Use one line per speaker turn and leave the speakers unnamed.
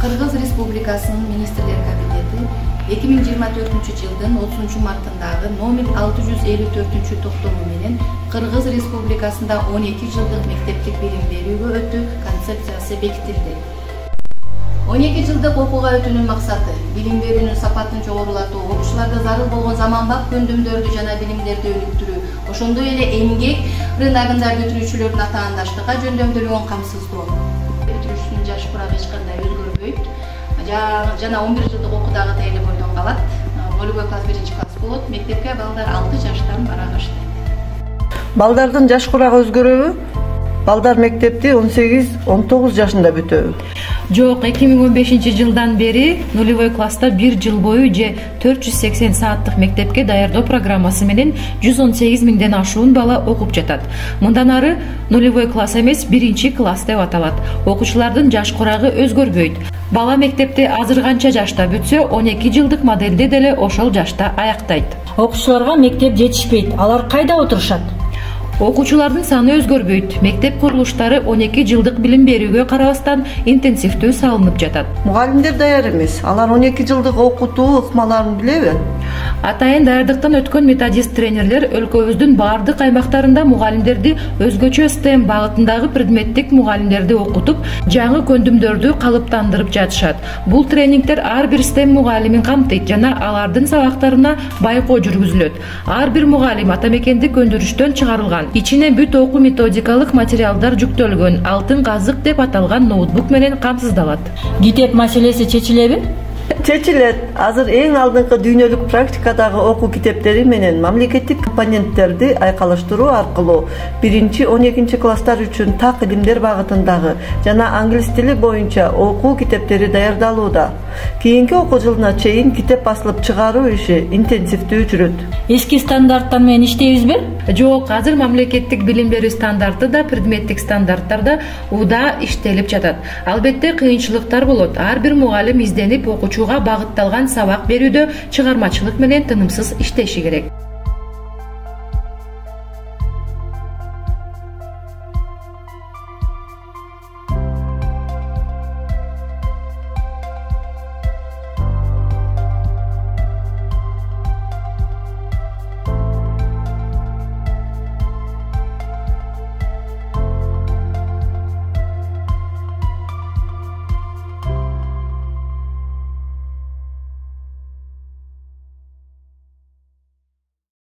Кыргыз Республикасынын Министрлер Комитети 2024-жылдын 30 мартындагы номер 654 токтому менен Кыргыз Республикасында 12 жылдык мектептик билим берүүгө өтүү концепциясы бекитилди. 12 жылдык окууга өтүүнүн максаты билим берүүнүн сапатын жогорулатуу, окуучуларга зарыл болгон заманбап көндүмдөрдү жана билимдерди өнүктүрүү, ошондой эле эмгек рыногунда бүтүрүүчүлөрдүн атаандаштыкка жөндөмдүүлүгүн камсыздоо. Бүтүрүүчүнүн жаш курагы эч кандай өзгөрбөйт. Жана 11 жылдык окуудагы эле бойдон калат. Нолевой класс 1-класс болот. Мектепке балдар 6 жаштан бара баштайт.
Балдардын жаш курагы өзгөрөбү? Балдар мектепти 18-19 жашында бүтөбү?
Жок, 2015 жылдан бери нулевой класста 1 жыл бою же 480 сааттык мектепке даярдоо программасы менен 118 миңден ашуун бала окуп жатат. Мындан ары нулевой класс эмес, 1-класс деп аталат. Окуучулардын жаш курагы өзгөрбөйт. Бала мектепти азыр канча жашта бүтсө, 12 жылдык модельде деле ошол жашта аяктайт.
Окуучуларга мектеп жетишпейт. Алар кайда отурушат?
Окуучулардын саны өзгөрбөйт. Мектеп курулуштары 12 жылдык билим берүүгө карабастан интенсивдүү салынып жатат.
Мугалимдер даяр эмес. Алар 12 жылдык окутуу ыкмаларын билеби?
Атайын даярдыктан өткөн методист тренерлер өлкөбүздүн баардык аймактарында мугалимдерди өзгөчө STEM багытындагы предметтик мугалимдерди окутуп, жаңы көндүмдөрдү калыптандырып жатышат. Бул тренингдер ар бир STEM мугалимин камтыйт жана алардын сабактарына байкоо жүргүзүлөт. Ар бир мугалим ата мекендик өндүрүштөн чыгарылган, ичине бүт окуу методикалык материалдар жүктөлгөн алтын казык деп аталган ноутбук менен камсыздалат.
Китеп маселеси чечилеби?
Чечилет. Азыр эң алдыңкы дүйнөлүк практикадагы окуу китептери менен мамлекеттик компоненттерди айкалыштыруу аркылуу 1-12 класстар үчүн так илимдер багытындагы жана англис тили боюнча окуу китептери даярдалууда. Кийинки окуу жылына чейин китеп басылып чыгаруу иши интенсивдүү жүрөт.
Эски стандарттар менен иштейбизби?
Жок, азыр мамлекеттик билим берүү стандарты да, предметтик стандарттар да уда иштелип жатат. Албетте кыйынчылыктар болот. Ар бир мугалим изденип окуучуга багытталган сабак берүүдө чыгармачылык менен тынымсыз иштеши керек.